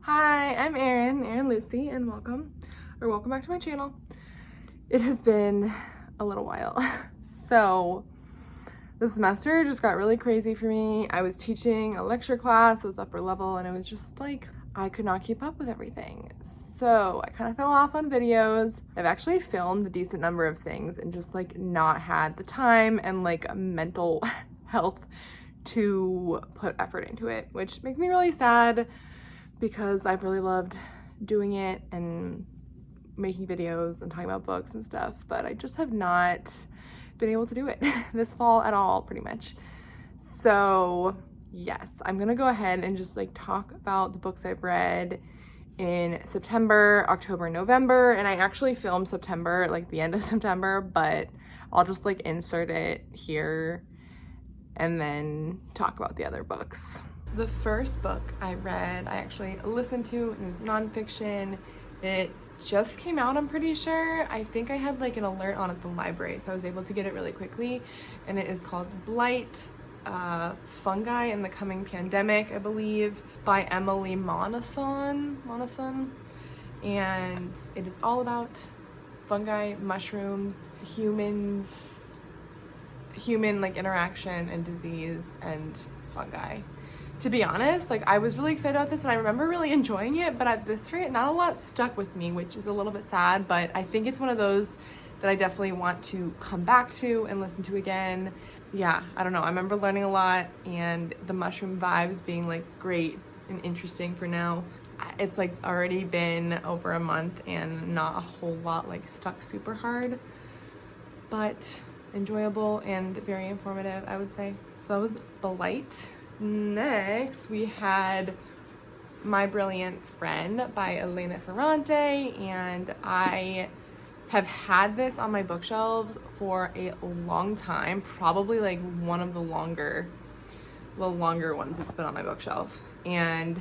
Hi, I'm Erin Lucy, and welcome back to my channel. It has been a little while. So the semester just got really crazy for me. I was teaching a lecture class, it was upper level, and it was just like, I could not keep up with everything. So I kind of fell off on videos. I've actually filmed a decent number of things and just like not had the time and like mental health to put effort into it, which makes me really sad because I've really loved doing it and making videos and talking about books and stuff, but I just have not been able to do it this fall at all, pretty much. So yes, I'm gonna go ahead and just like talk about the books I've read in September, October, November, and I actually filmed September, like the end of September, but I'll just like insert it here and then talk about the other books. The first book I read, I actually listened to, and it's nonfiction. It just came out, I'm pretty sure. I think I had like an alert on at the library, so I was able to get it really quickly. And it is called Blight, Fungi in the Coming Pandemic, I believe, by Emily Monosson. And it is all about fungi, mushrooms, human like interaction and disease and fungi. To be honest, like I was really excited about this and I remember really enjoying it, but at this rate, not a lot stuck with me, which is a little bit sad, but I think it's one of those that I definitely want to come back to and listen to again. Yeah, I don't know. I remember learning a lot and the mushroom vibes being like great and interesting for now. It's like already been over a month and not a whole lot like stuck super hard, but enjoyable and very informative, I would say. So that was Blight. Next, we had My Brilliant Friend by Elena Ferrante, and I have had this on my bookshelves for a long time, probably like one of the longer ones that's been on my bookshelf. And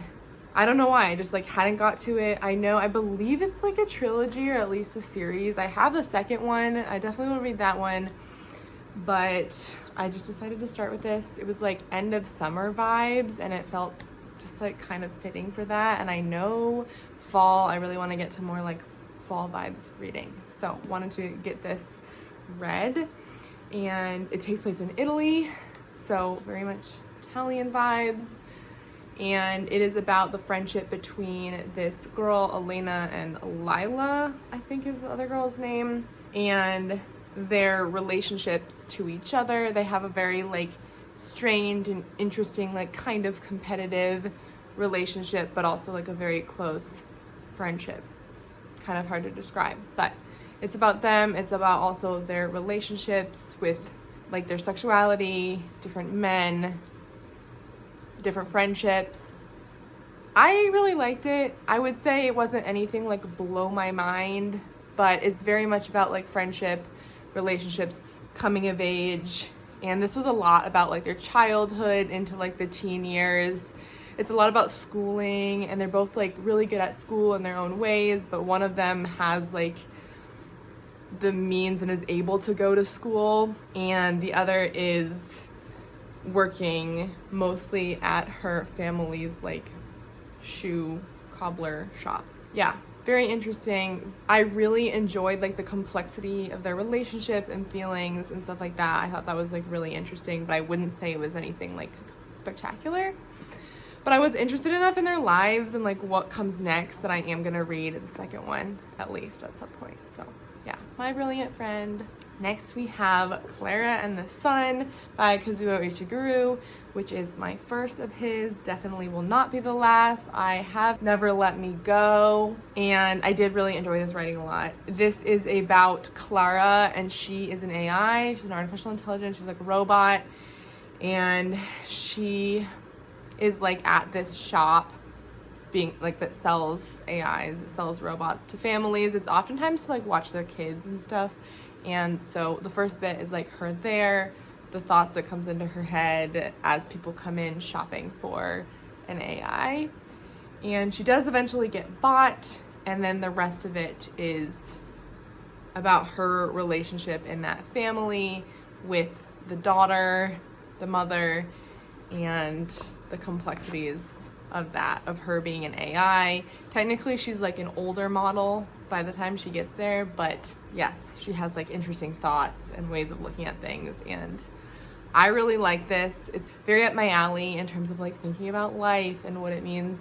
I don't know why, I just like hadn't got to it. I believe it's like a trilogy or at least a series. I have the second one. I definitely want to read that one, but I just decided to start with this. It was like end of summer vibes and it felt just like kind of fitting for that. And I know fall, I really want to get to more like fall vibes reading. So wanted to get this read, and it takes place in Italy. So very much Italian vibes. And it is about the friendship between this girl, Elena, and Lila, I think is the other girl's name. And their relationship to each other. They have a very like strained and interesting, like kind of competitive relationship, but also like a very close friendship. Kind of hard to describe, but it's about them. It's about also their relationships with like their sexuality, different men, different friendships. I really liked it. I would say it wasn't anything like blow my mind, but it's very much about like friendship, relationships, coming of age, and this was a lot about like their childhood into like the teen years. It's a lot about schooling, and they're both like really good at school in their own ways, but one of them has like the means and is able to go to school, and the other is working mostly at her family's like shoe cobbler shop. Yeah, very interesting. I really enjoyed like the complexity of their relationship and feelings and stuff like that. I thought that was like really interesting, but I wouldn't say it was anything like spectacular. But I was interested enough in their lives and like what comes next that I am gonna read the second one, at least at some point. So yeah, My Brilliant Friend. Next we have Klara and the Sun by Kazoo Ishiguro, which is my first of his. Definitely will not be the last. I have Never Let Me Go, and I did really enjoy this writing a lot. This is about Klara, and she is an AI. She's an artificial intelligence. She's like a robot, and she is like at this shop being like that sells AIs, it sells robots to families. It's oftentimes to like watch their kids and stuff. And so the first bit is like her there, the thoughts that comes into her head as people come in shopping for an AI. And she does eventually get bought, and then the rest of it is about her relationship in that family with the daughter, the mother, and the complexities of that, of her being an AI. Technically, she's like an older model by the time she gets there, but yes, she has like interesting thoughts and ways of looking at things, and I really like this. It's very up my alley in terms of like thinking about life and what it means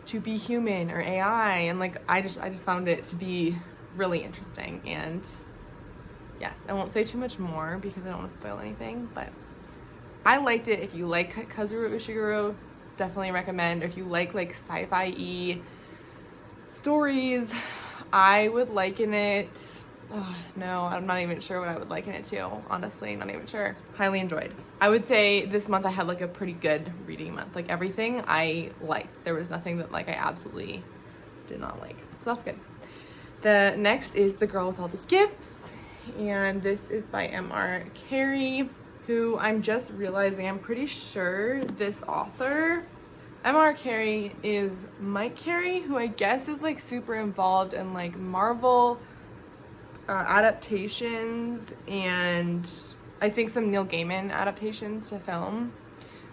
to be human or AI, and like I just found it to be really interesting. And yes, I won't say too much more because I don't want to spoil anything, but I liked it. If you like Kazoo Ishiguro, definitely recommend. If you like sci-fi-y stories, I would liken it, no, I'm not even sure what I would liken it to, honestly, not even sure. Highly enjoyed. I would say this month I had like a pretty good reading month. Like everything I liked. There was nothing that like I absolutely did not like. So that's good. The next is The Girl with All the Gifts, and this is by M.R. Carey, who I'm just realizing I'm pretty sure this author, M.R. Carey, is Mike Carey, who I guess is like super involved in like Marvel adaptations, and I think some Neil Gaiman adaptations to film.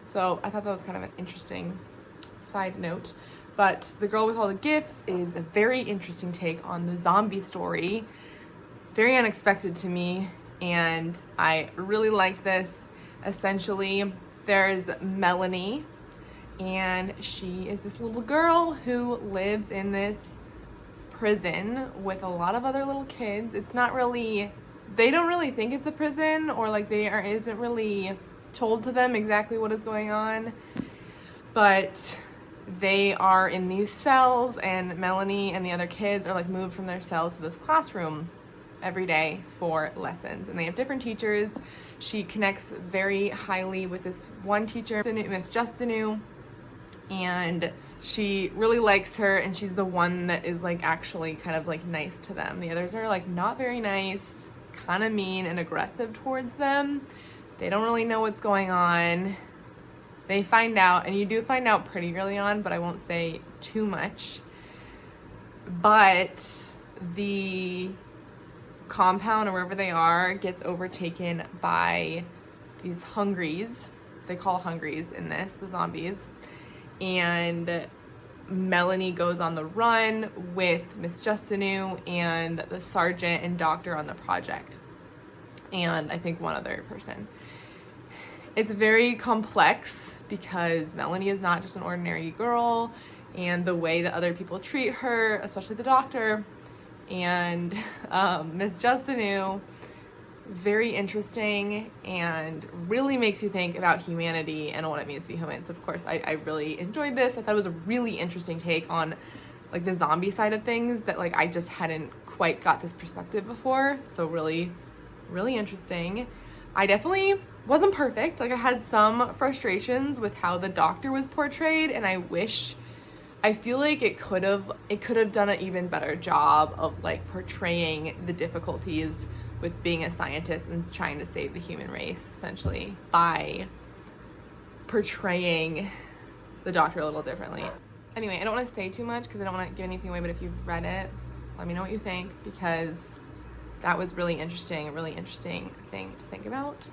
So I thought that was kind of an interesting side note. But The Girl with All the Gifts is a very interesting take on the zombie story. Very unexpected to me, and I really like this. Essentially, there's Melanie, and she is this little girl who lives in this prison with a lot of other little kids. It's not really, they don't really think it's a prison, or like isn't really told to them exactly what is going on, but they are in these cells, and Melanie and the other kids are like moved from their cells to this classroom every day for lessons, and they have different teachers. She connects very highly with this one teacher, Miss Justinu, and she really likes her, and she's the one that is like actually kind of like nice to them. The others are like not very nice, kind of mean and aggressive towards them. They don't really know what's going on. They find out, and you do find out pretty early on, but I won't say too much. But the compound, or wherever they are, gets overtaken by these hungries. They call hungries in this, the zombies. And Melanie goes on the run with Miss Justinu and the sergeant and doctor on the project, and I think one other person. It's very complex because Melanie is not just an ordinary girl, and the way that other people treat her, especially the doctor and Miss Justinu, very interesting and really makes you think about humanity and what it means to be human. So of course I really enjoyed this. I thought it was a really interesting take on like the zombie side of things that like I just hadn't quite got this perspective before. So really, really interesting. I definitely wasn't perfect. Like I had some frustrations with how the doctor was portrayed, and I feel like it could have done an even better job of like portraying the difficulties with being a scientist and trying to save the human race, essentially, by portraying the doctor a little differently. Anyway, I don't want to say too much because I don't want to give anything away, but if you've read it, let me know what you think, because that was really interesting, a really interesting thing to think about.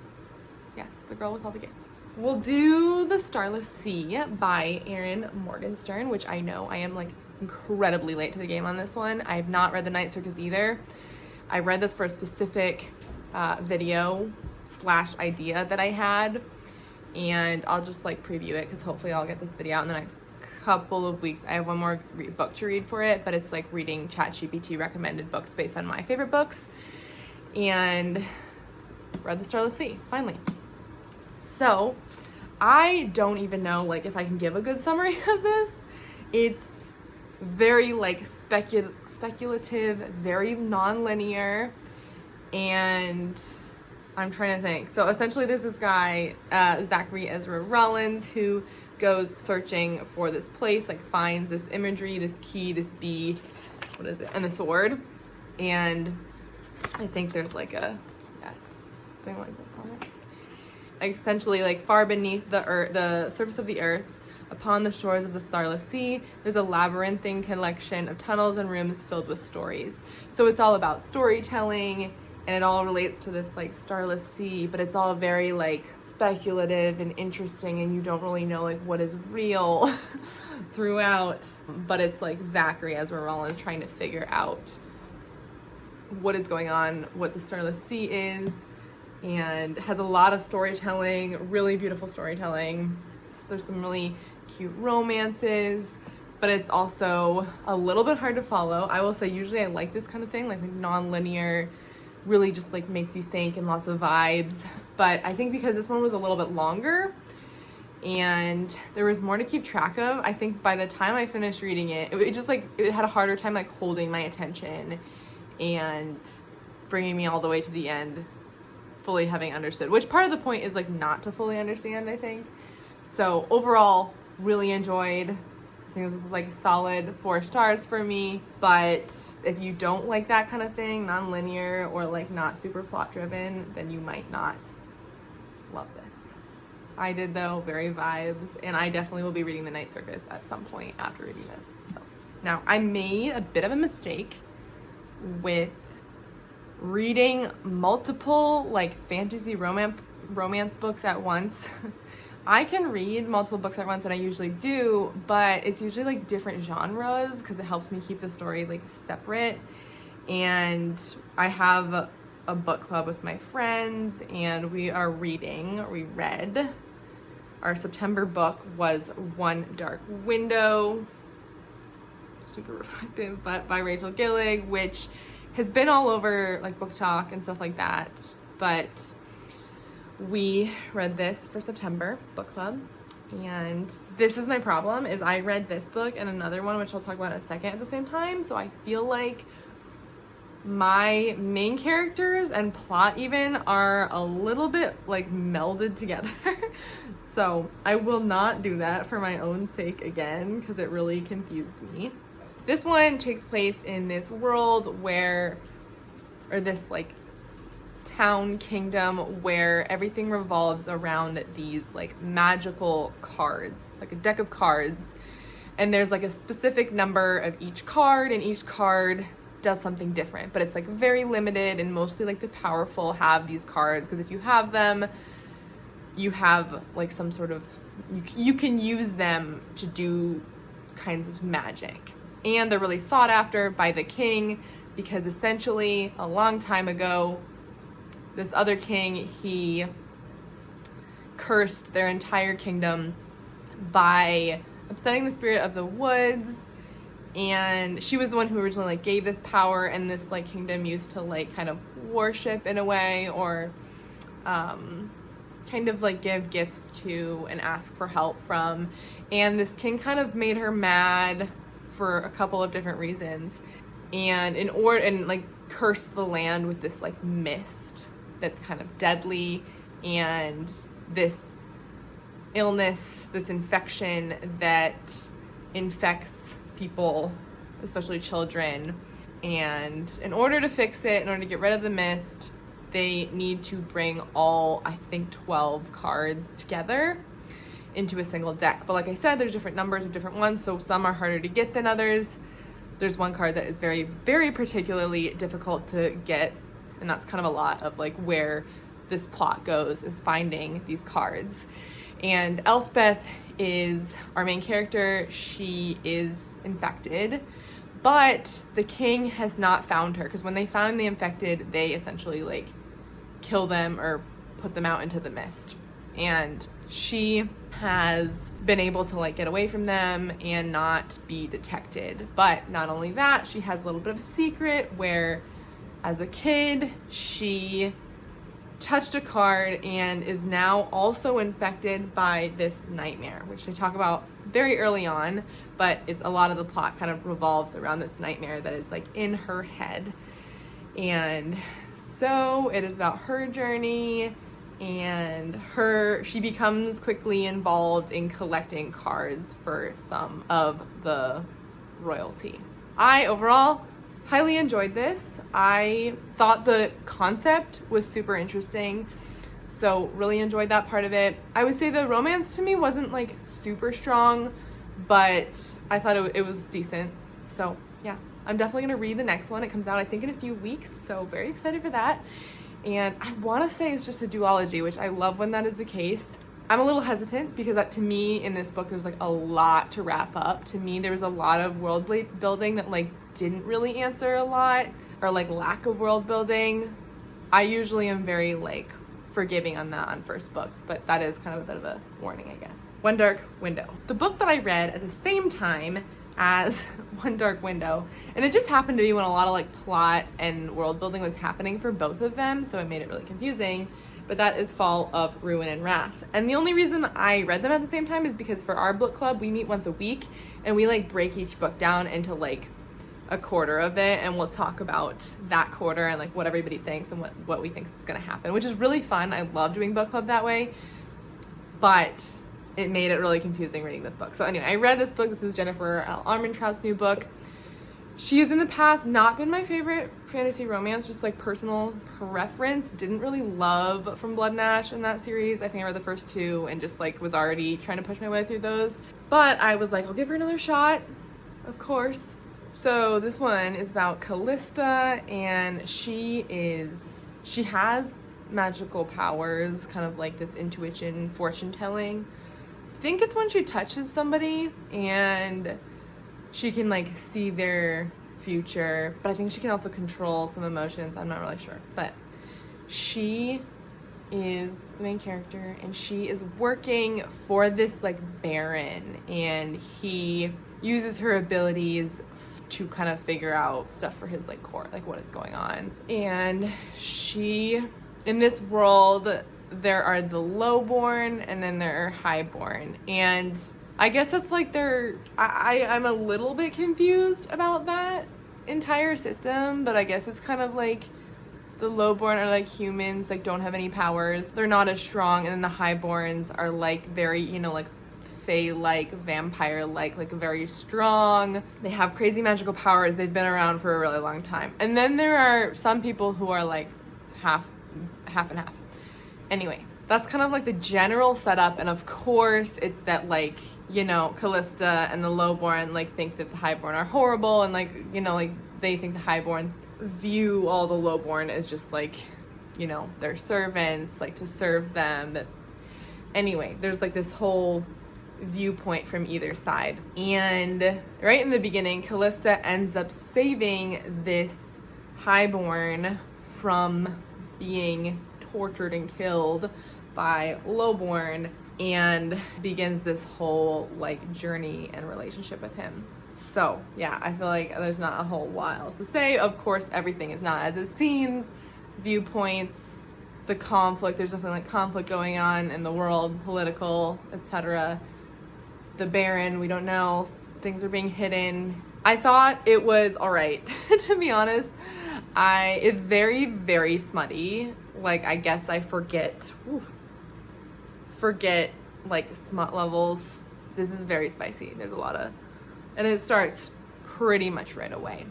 Yes, The Girl with All the Gifts. We'll do The Starless Sea by Erin Morgenstern, which I know I am like incredibly late to the game on this one. I have not read The Night Circus either. I read this for a specific video / idea that I had, and I'll just like preview it because hopefully I'll get this video out in the next couple of weeks. I have one more book to read for it, but it's like reading ChatGPT recommended books based on my favorite books, and read The Starless Sea, finally. So I don't even know like if I can give a good summary of this. It's very like speculative, very non-linear, and I'm trying to think. So essentially there's this guy, Zachary Ezra Rollins, who goes searching for this place, like finds this imagery, this key, this bee, what is it, and the sword. And I think there's like a, thing like this on it. Essentially, like far beneath the earth, the surface of the earth, upon the shores of the Starless Sea, there's a labyrinthine collection of tunnels and rooms filled with stories. So it's all about storytelling, and it all relates to this like Starless Sea, but it's all very like speculative and interesting, and you don't really know like what is real throughout, but it's like Zachary Esmeralda is trying to figure out what is going on, what the Starless Sea is, and has a lot of storytelling, really beautiful storytelling. There's some really cute romances, but it's also a little bit hard to follow. I will say usually I like this kind of thing, like non-linear, really just like makes you think and lots of vibes. But I think because this one was a little bit longer and there was more to keep track of, I think by the time I finished reading it, it just like, it had a harder time like holding my attention and bringing me all the way to the end, fully having understood, which part of the point is like not to fully understand, I think. So overall, really enjoyed. I think this is like solid 4 stars for me. But if you don't like that kind of thing, non-linear or like not super plot driven, then you might not love this. I did though, very vibes, and I definitely will be reading The Night Circus at some point after reading this. So. Now, I made a bit of a mistake with reading multiple like fantasy romance books at once. I can read multiple books at once, and I usually do, but it's usually like different genres because it helps me keep the story like separate. And I have a book club with my friends, and we read. Our September book was One Dark Window, super reflective, but by Rachel Gillig, which has been all over like Book Talk and stuff like that. But we read this for September book club, and this is my problem, is I read this book and another one, which I'll talk about in a second, at the same time. So I feel like my main characters and plot even are a little bit like melded together. So I will not do that for my own sake again, because it really confused me. This one takes place in this world where, or this like town kingdom where everything revolves around these like magical cards, like a deck of cards, and there's like a specific number of each card, and each card does something different, but it's like very limited, and mostly like the powerful have these cards, because if you have them, you have like some sort of, you can use them to do kinds of magic, and they're really sought after by the king, because essentially a long time ago, this other king, he cursed their entire kingdom by upsetting the spirit of the woods, and she was the one who originally like gave this power, and this like kingdom used to like kind of worship in a way, or kind of like give gifts to and ask for help from, and this king kind of made her mad for a couple of different reasons, and like cursed the land with this like mist that's kind of deadly, and this illness, this infection that infects people, especially children. And in order to fix it, in order to get rid of the mist, they need to bring all, I think, 12 cards together into a single deck. But like I said, there's different numbers of different ones, so some are harder to get than others. There's one card that is very, very particularly difficult to get, and that's kind of a lot of like where this plot goes, is finding these cards. And Elspeth is our main character. She is infected, but the king has not found her, because when they found the infected, they essentially like kill them or put them out into the mist. And she has been able to like get away from them and not be detected. But not only that, she has a little bit of a secret where as a kid, she touched a card and is now also infected by this nightmare, which they talk about very early on, but it's a lot of the plot kind of revolves around this nightmare that is like in her head. And so it is about her journey, and she becomes quickly involved in collecting cards for some of the royalty. I overall highly enjoyed this. I thought the concept was super interesting, so really enjoyed that part of it. I would say the romance to me wasn't like super strong, but I thought it was decent. So yeah, I'm definitely gonna read the next one. It comes out I think in a few weeks, so very excited for that. And I want to say it's just a duology, which I love when that is the case. I'm a little hesitant because to me in this book there's like a lot to wrap up. To me there was a lot of world building that like didn't really answer a lot, or like lack of world building. I usually am very like forgiving on that on first books, but that is kind of a bit of a warning, I guess. One Dark Window. The book that I read at the same time as One Dark Window, and it just happened to be when a lot of like plot and world building was happening for both of them, so it made it really confusing. But that is Fall of Ruin and Wrath. And the only reason I read them at the same time is because for our book club, we meet once a week and we like break each book down into like a quarter of it, and we'll talk about that quarter and like what everybody thinks and what we think is going to happen, which is really fun. I love doing book club that way, but it made it really confusing reading this book. So anyway, I read this book. This is Jennifer L. Armentrout's new book. She has in the past not been my favorite fantasy romance, just like personal preference. Didn't really love From Blood and Ash in that series. I think I read the first two and just like was already trying to push my way through those. But I was like, I'll give her another shot, of course. So this one is about Callista, and she has magical powers, kind of like this intuition, fortune telling. I think it's when she touches somebody and she can like see their future, but I think she can also control some emotions. I'm not really sure, but she is the main character and she is working for this like baron, and he uses her abilities to kind of figure out stuff for his like court, like what is going on. And she, in this world, there are the lowborn and then there are highborn, and I guess it's like I'm a little bit confused about that entire system, but I guess it's kind of like the lowborn are like humans, like don't have any powers. They're not as strong, and then the highborns are like very, you know, like fae-like, vampire-like, like very strong. They have crazy magical powers. They've been around for a really long time. And then there are some people who are like half and half. Anyway, that's kind of like the general setup, and of course it's that like, you know, Callista and the lowborn like think that the highborn are horrible, and like, you know, like they think the highborn view all the lowborn as just like, you know, their servants, like to serve them. That anyway, there's like this whole viewpoint from either side. And right in the beginning, Callista ends up saving this highborn from being tortured and killed by lowborn, and begins this whole like journey and relationship with him. So yeah, I feel like there's not a whole lot else to say. Of course, everything is not as it seems. Viewpoints, the conflict, there's definitely like conflict going on in the world, political, etc. The Baron, we don't know, things are being hidden. I thought it was all right, to be honest. It's very, very smutty. Like, I guess I forget like smut levels. This is very spicy. There's a lot of, and it starts pretty much right away.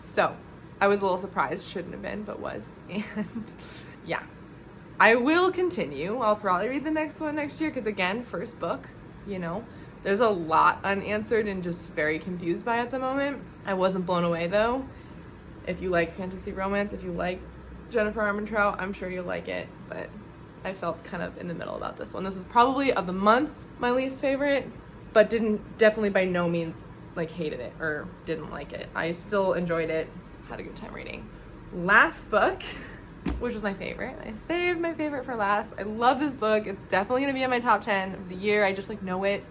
So I was a little surprised, shouldn't have been, but was. And yeah, I will continue. I'll probably read the next one next year, because again, first book, you know, there's a lot unanswered and just very confused by at the moment. I wasn't blown away though. If you like fantasy romance, if you like Jennifer Armentrout, I'm sure you'll like it, but I felt kind of in the middle about this one. This is probably of the month my least favorite, but definitely by no means like hated it or didn't like it. I still enjoyed it, had a good time reading. Last book, which was my favorite. I saved my favorite for last. I love this book. It's definitely gonna be in my top 10 of the year. I just like know it.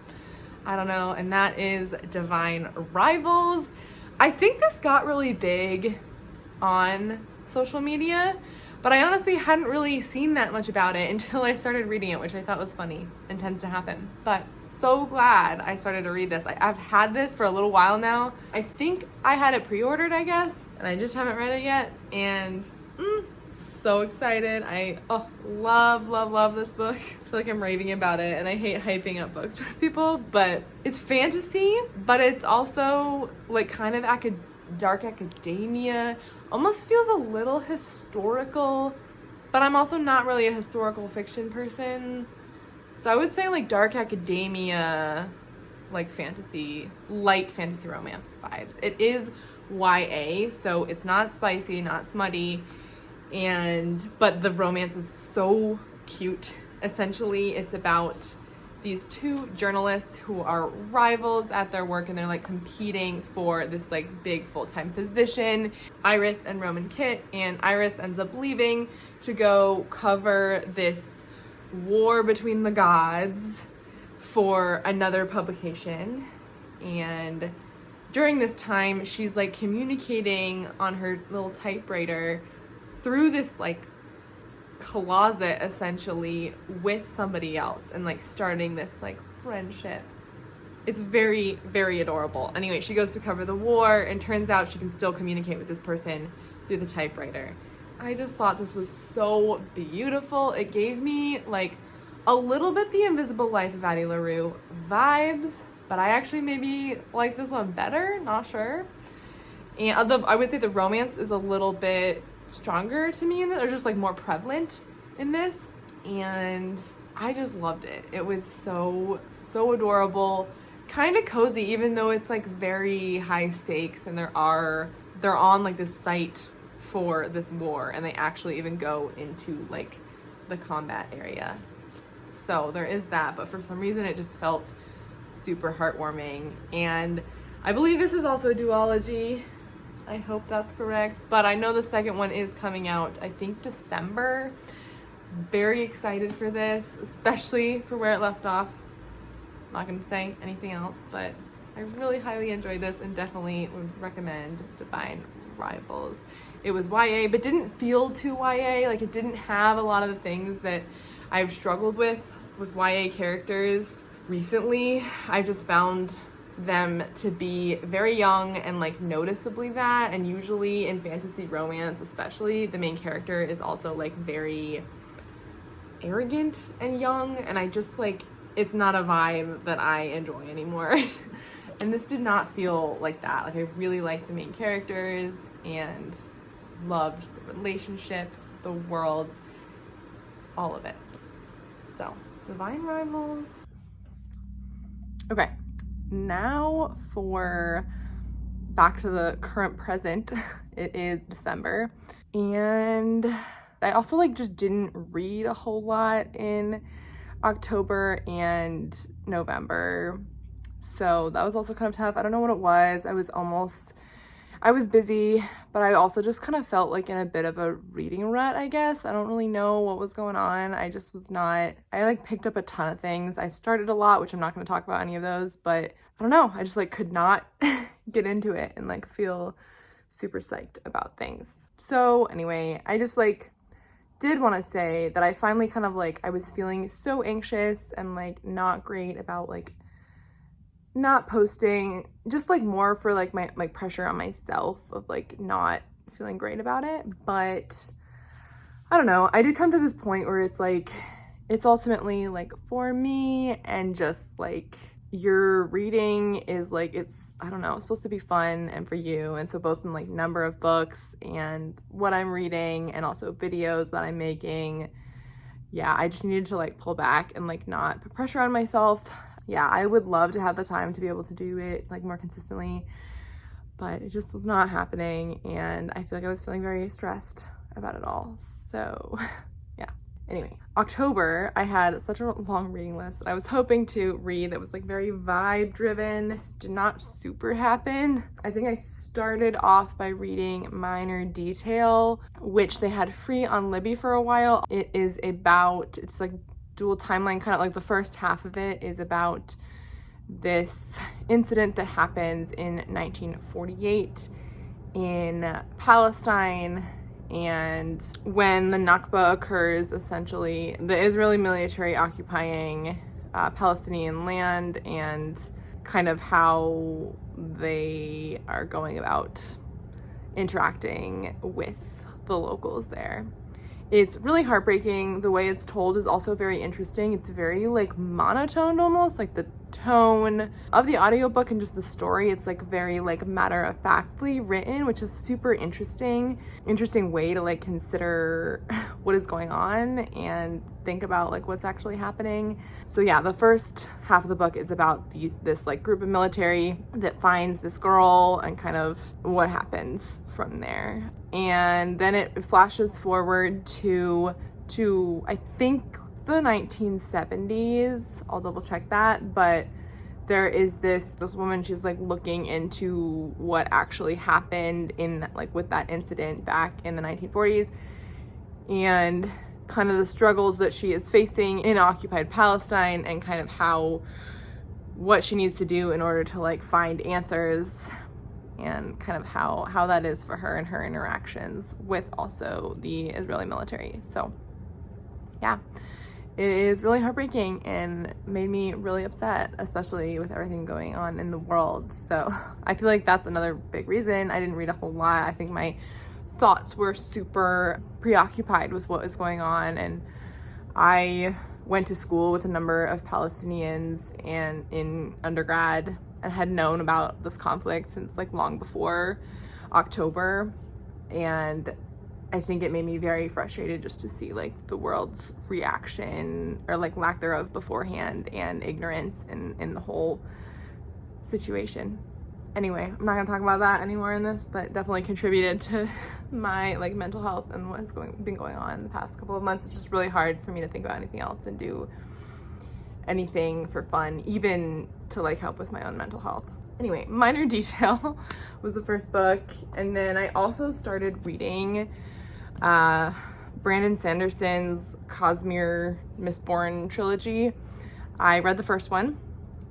I don't know, and that is Divine Rivals. I think this got really big on social media, but I honestly hadn't really seen that much about it until I started reading it, which I thought was funny and tends to happen. But so glad I started to read this. I've had this for a little while now. I think I had it pre-ordered, I guess, and I just haven't read it yet, and so excited. I love this book. I feel like I'm raving about it, and I hate hyping up books for people, but it's fantasy, but it's also like kind of dark academia. Almost feels a little historical, but I'm also not really a historical fiction person. So I would say like dark academia, like fantasy, light fantasy romance vibes. It is YA, so it's not spicy, not smutty. But the romance is so cute. Essentially, it's about these two journalists who are rivals at their work, and they're like competing for this like big full-time position. Iris and Roman Kit, and Iris ends up leaving to go cover this war between the gods for another publication. And during this time, she's like communicating on her little typewriter through this like closet essentially with somebody else, and like starting this like friendship. It's very, very adorable. Anyway, she goes to cover the war, and turns out she can still communicate with this person through the typewriter. I just thought this was so beautiful. It gave me like a little bit the Invisible Life of Addie LaRue vibes, but I actually maybe like this one better, not sure. And although I would say the romance is a little bit stronger to me in it, or just like more prevalent in this, and I just loved it. It was so adorable, kind of cozy, even though it's like very high stakes, and they're on like this site for this war, and they actually even go into like the combat area. So there is that, but for some reason it just felt super heartwarming. And I believe this is also a duology. I hope that's correct, but I know the second one is coming out, I think December. Very excited for this, especially for where it left off. I'm not going to say anything else, but I really highly enjoyed this and definitely would recommend Divine Rivals. It was YA, but didn't feel too YA. Like, it didn't have a lot of the things that I've struggled with YA characters recently. I just found them to be very young and like noticeably that, and usually in fantasy romance especially, the main character is also like very arrogant and young, and I just like, it's not a vibe that I enjoy anymore. And this did not feel like that. Like, I really liked the main characters and loved the relationship, the world, all of it. So, Divine Rivals. Okay. Now for back to the current present. It is December, and I also like just didn't read a whole lot in October and November, so that was also kind of tough. I don't know what it was. I was busy, but I also just kind of felt like in a bit of a reading rut, I guess. I don't really know what was going on. I like picked up a ton of things. I started a lot, which I'm not going to talk about any of those, but I don't know. I just like could not get into it and like feel super psyched about things. So anyway, I just like did want to say that I finally kind of like, I was feeling so anxious and like not great about like not posting, just like more for like my like pressure on myself of like not feeling great about it. But I don't know, I did come to this point where it's like, it's ultimately like for me, and just like your reading is like, it's, I don't know, it's supposed to be fun and for you. And so both in like number of books and what I'm reading, and also videos that I'm making, yeah, I just needed to like pull back and like not put pressure on myself. Yeah, I would love to have the time to be able to do it like more consistently, but it just was not happening, and I feel like I was feeling very stressed about it all. So yeah. Anyway, October, I had such a long reading list that I was hoping to read that was like very vibe driven. Did not super happen. I think I started off by reading Minor Detail, which they had free on Libby for a while. It is about, it's like dual timeline, kind of like the first half of it is about this incident that happens in 1948 in Palestine. And when the Nakba occurs, essentially the Israeli military occupying Palestinian land, and kind of how they are going about interacting with the locals there. It's really heartbreaking. The way it's told is also very interesting. It's very like monotone almost, like the tone of the audiobook and just the story. It's like very like matter-of-factly written, which is super interesting way to like consider what is going on and think about like what's actually happening. So yeah, the first half of the book is about this like group of military that finds this girl and kind of what happens from there. And then it flashes forward to I think the 1970s. I'll double check that, but there is this woman, she's like looking into what actually happened in like with that incident back in the 1940s and kind of the struggles that she is facing in occupied Palestine and kind of what she needs to do in order to like find answers and kind of how that is for her and her interactions with also the Israeli military. So yeah, it is really heartbreaking and made me really upset, especially with everything going on in the world. So I feel like that's another big reason I didn't read a whole lot. I think my thoughts were super preoccupied with what was going on, and I went to school with a number of Palestinians and in undergrad and had known about this conflict since like long before October, and I think it made me very frustrated just to see like the world's reaction or like lack thereof beforehand and ignorance in the whole situation. Anyway, I'm not gonna talk about that anymore in this, but definitely contributed to my like mental health and what's been going on in the past couple of months. It's just really hard for me to think about anything else and do anything for fun, even to like help with my own mental health. Anyway, Minor Detail was the first book, and then I also started reading Brandon Sanderson's Cosmere Mistborn trilogy. I read the first one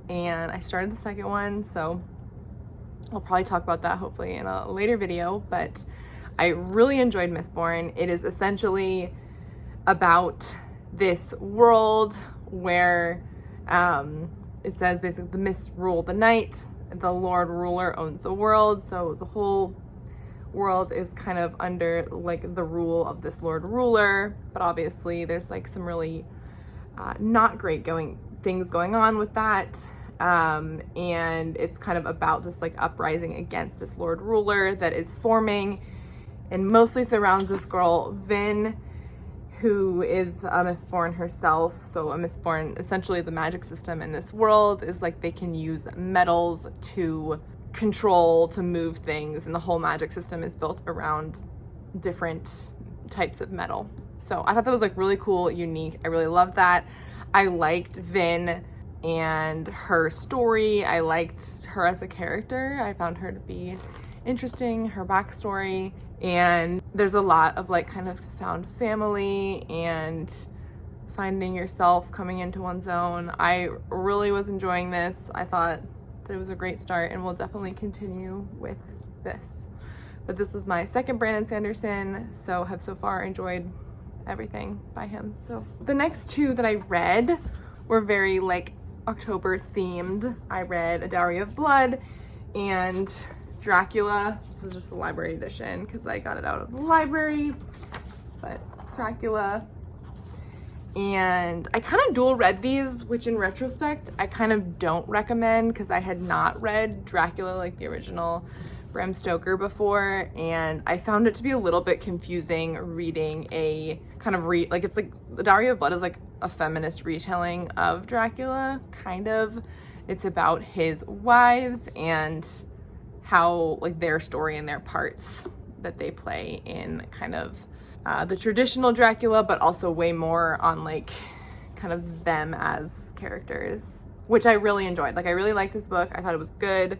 and I started the second one, so I'll probably talk about that hopefully in a later video, but I really enjoyed Mistborn. It is essentially about this world where it says basically the mist rule the night, the Lord Ruler owns the world, so the whole world is kind of under like the rule of this Lord Ruler, but obviously there's like some really not great things going on with that, and it's kind of about this like uprising against this Lord Ruler that is forming and mostly surrounds this girl Vin, who is a Mistborn herself. So a Mistborn, essentially the magic system in this world is like they can use metals to control, to move things, and the whole magic system is built around different types of metal. So I thought that was like really cool, unique. I really loved that. I liked Vin and her story. I liked her as a character. I found her to be interesting, her backstory, and there's a lot of like kind of found family and finding yourself coming into one's own. I really was enjoying this. I thought that it was a great start, and we'll definitely continue with this. But this was my second Brandon Sanderson, so have so far enjoyed everything by him. So the next two that I read were very like October themed. I read A Dowry of Blood and Dracula. This is just the library edition because I got it out of the library, but Dracula. And I kind of dual read these, which in retrospect, I kind of don't recommend because I had not read Dracula, like the original Bram Stoker before, and I found it to be a little bit confusing reading a kind of like it's like The Dowry of Blood is like a feminist retelling of Dracula, kind of. It's about his wives and how like their story and their parts that they play in kind of the traditional Dracula, but also way more on like kind of them as characters, which I really enjoyed. Like I really liked this book. I thought it was good.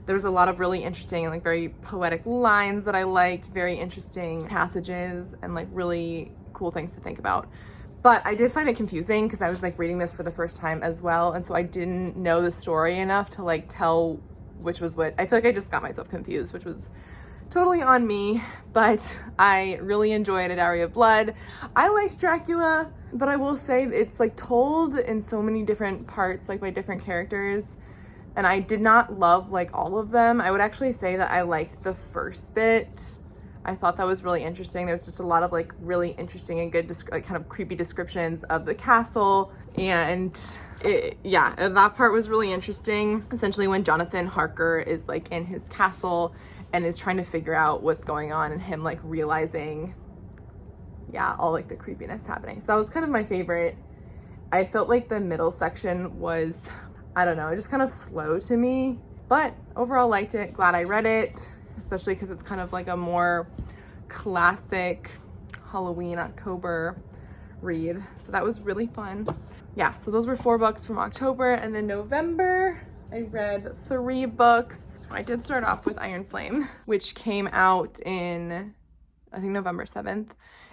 There was a lot of really interesting, like very poetic lines that I liked, very interesting passages and like really cool things to think about. But I did find it confusing because I was like reading this for the first time as well. And so I didn't know the story enough to like tell which was what. I feel like I just got myself confused, which was totally on me, but I really enjoyed A Dowry of Blood. I liked Dracula, but I will say it's like told in so many different parts, like by different characters, and I did not love like all of them. I would actually say that I liked the first bit I thought that was really interesting. There's just a lot of like really interesting and good like kind of creepy descriptions of the castle, and that part was really interesting. Essentially when Jonathan Harker is like in his castle and is trying to figure out what's going on, and him like realizing all like the creepiness happening. So that was kind of my favorite. I felt like the middle section was, I don't know, just kind of slow to me, but overall liked it. Glad I read it, especially because it's kind of like a more classic Halloween October read. So that was really fun. Yeah, so those were 4 books from October, and then November I read 3 books. I did start off with Iron Flame, which came out in, I think, November 7th.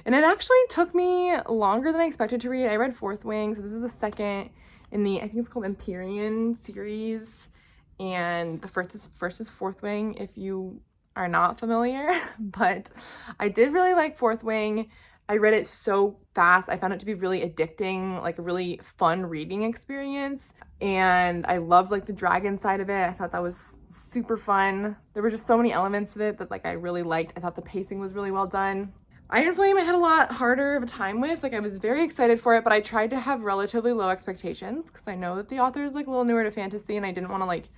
And it actually took me longer than I expected to read. I read Fourth Wing, so this is the second in the, I think it's called Empyrean series. And the first is Fourth Wing, if you are not familiar. But I did really like Fourth Wing. I read it so fast. I found it to be really addicting, like a really fun reading experience. And I loved like the dragon side of it. I thought that was super fun. There were just so many elements of it that like I really liked. I thought the pacing was really well done. Iron Flame I had a lot harder of a time with. Like I was very excited for it, but I tried to have relatively low expectations because I know that the author is like a little newer to fantasy and I didn't want to like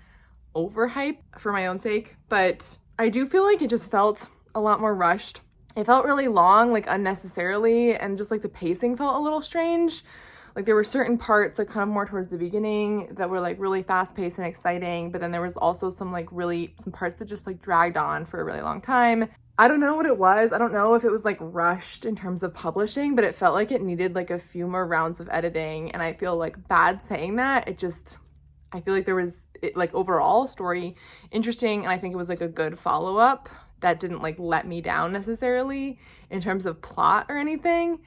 overhype for my own sake. But I do feel like it just felt a lot more rushed. It felt really long, like unnecessarily, and just like the pacing felt a little strange. Like there were certain parts like kind of more towards the beginning that were like really fast paced and exciting, but then there was also some parts that just like dragged on for a really long time. I don't know what it was. I don't know if it was like rushed in terms of publishing, but it felt like it needed like a few more rounds of editing. And I feel like bad saying that. I feel like there was like overall story interesting. And I think it was like a good follow-up that didn't like let me down necessarily in terms of plot or anything.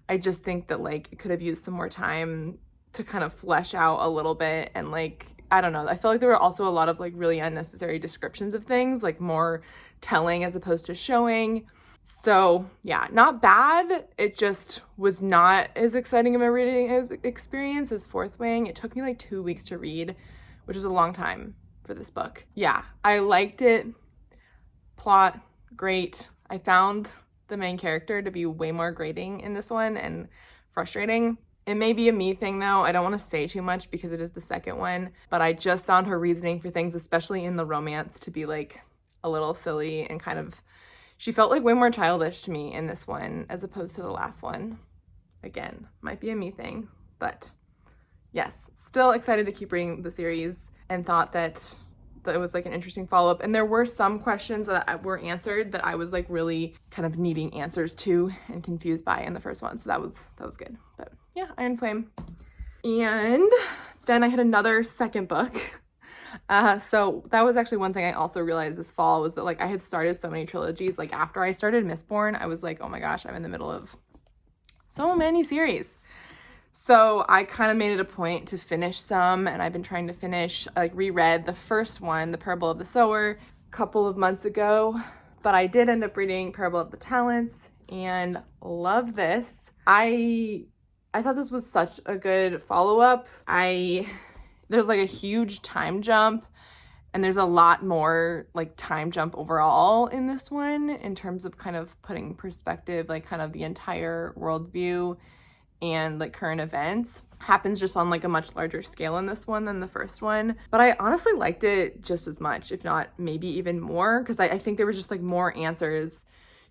I just think that like it could have used some more time to kind of flesh out a little bit. And like, I don't know, I feel like there were also a lot of like really unnecessary descriptions of things, like more telling as opposed to showing. So yeah, not bad. It just was not as exciting of a reading experience as Fourth Wing. It took me like 2 weeks to read, which is a long time for this book. Yeah, I liked it. Plot, great. I found the main character to be way more grating in this one and frustrating. It may be a me thing though. I don't want to say too much because it is the second one, but I just found her reasoning for things, especially in the romance, to be like a little silly and kind of, she felt like way more childish to me in this one as opposed to the last one. Again, might be a me thing, but yes, still excited to keep reading the series and thought that it was like an interesting follow-up. And there were some questions that were answered that I was like really kind of needing answers to and confused by in the first one. So that was good. But yeah, Iron Flame. And then I had another second book. So that was actually one thing I also realized this fall was that like I had started so many trilogies. Like after I started Mistborn, I was like, oh my gosh, I'm in the middle of so many series. So I kind of made it a point to finish some, and I've been trying to finish, like reread the first one, The Parable of the Sower, a couple of months ago, but I did end up reading Parable of the Talents and love this. I thought this was such a good follow-up. There's like a huge time jump, and there's a lot more like time jump overall in this one in terms of kind of putting perspective, like kind of the entire worldview and like current events happens just on like a much larger scale in this one than the first one. But I honestly liked it just as much, if not maybe even more, because I think there was just like more answers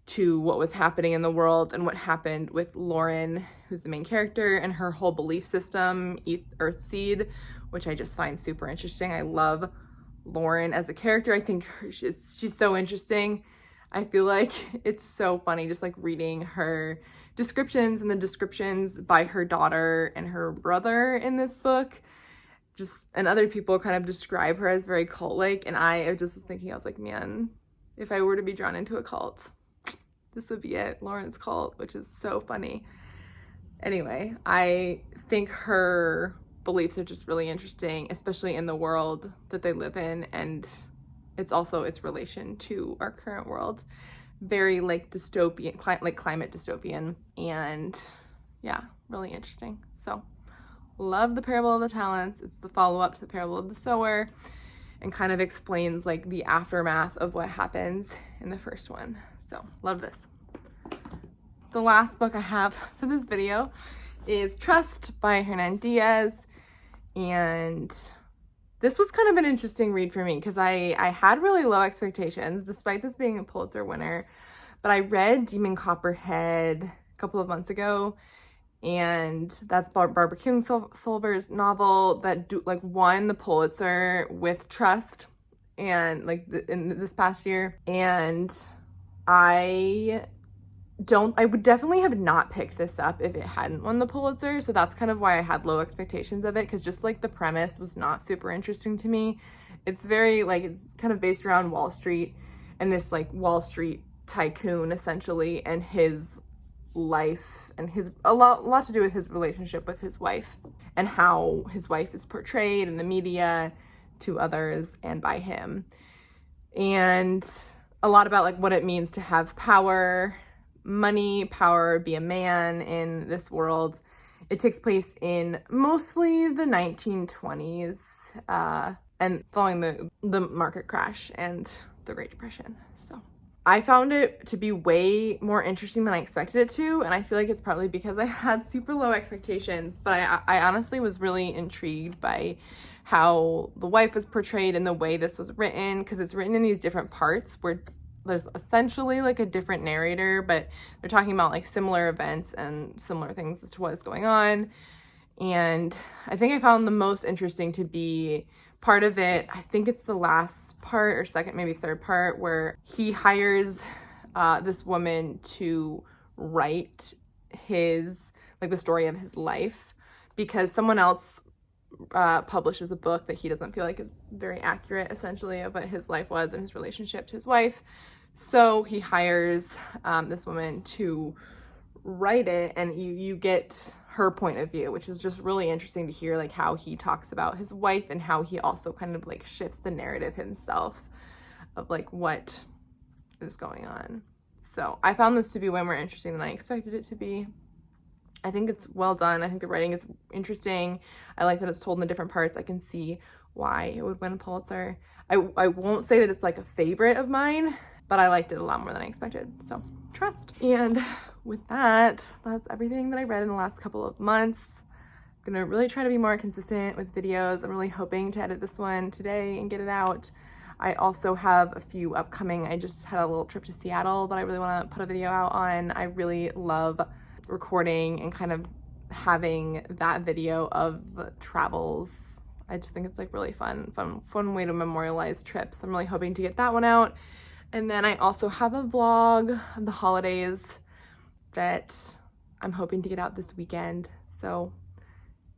to what was happening in the world and what happened with Lauren, who's the main character, and her whole belief system, Earthseed, which I just find super interesting. I love Lauren as a character. I think she's so interesting. I feel like it's so funny just like reading her descriptions and the descriptions by her daughter and her brother in this book. And other people kind of describe her as very cult-like, and I just was thinking, I was like, man, if I were to be drawn into a cult, this would be it, Lauren's cult, which is so funny. Anyway, I think her beliefs are just really interesting, especially in the world that they live in, and it's also its relation to our current world. Very like dystopian, like climate dystopian, and yeah, really interesting. So love The Parable of the Talents. It's the follow-up to The Parable of the Sower and kind of explains like the aftermath of what happens in the first one. So, love this. The last book I have for this video is Trust by Hernan Diaz, and this was kind of an interesting read for me because I had really low expectations despite this being a Pulitzer winner, but I read Demon Copperhead a couple of months ago, and that's Barbara Kingsolver's novel that won the Pulitzer with Trust and in this past year, and I would definitely have not picked this up if it hadn't won the Pulitzer. So that's kind of why I had low expectations of it, because just like the premise was not super interesting to me. It's very it's kind of based around Wall Street and this like Wall Street tycoon essentially, and his life, and a lot to do with his relationship with his wife and how his wife is portrayed in the media to others and by him, and a lot about like what it means to have power, money, power, be a man in this world. It takes place in mostly the 1920s and following the market crash and the Great Depression. So I found it to be way more interesting than I expected it to, and I feel like it's partly because I had super low expectations, but I honestly was really intrigued by how the wife was portrayed and the way this was written, because it's written in these different parts where there's essentially like a different narrator, but they're talking about like similar events and similar things as to what is going on. And I think I found the most interesting to be part of it, I think it's the last part or second, maybe third part, where he hires this woman to write the story of his life, because someone else publishes a book that he doesn't feel like is very accurate essentially of what his life was and his relationship to his wife. So he hires this woman to write it, and you get her point of view, which is just really interesting to hear, like how he talks about his wife and how he also kind of like shifts the narrative himself of like what is going on. So I found this to be way more interesting than I expected it to be. I think it's well done. I think the writing is interesting. I like that it's told in the different parts. I can see why it would win a Pulitzer. I won't say that it's like a favorite of mine, but I liked it a lot more than I expected. So Trust. And with that, that's everything that I read in the last couple of months. I'm gonna really try to be more consistent with videos. I'm really hoping to edit this one today and get it out. I also have a few upcoming. I just had a little trip to Seattle that I really want to put a video out on. I really love recording and kind of having that video of travels. I just think it's like really fun way to memorialize trips. I'm really hoping to get that one out. And then I also have a vlog of the holidays that I'm hoping to get out this weekend. So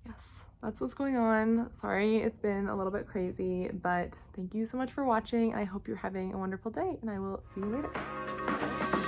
yes, that's what's going on. Sorry, it's been a little bit crazy, but thank you so much for watching. I hope you're having a wonderful day, and I will see you later.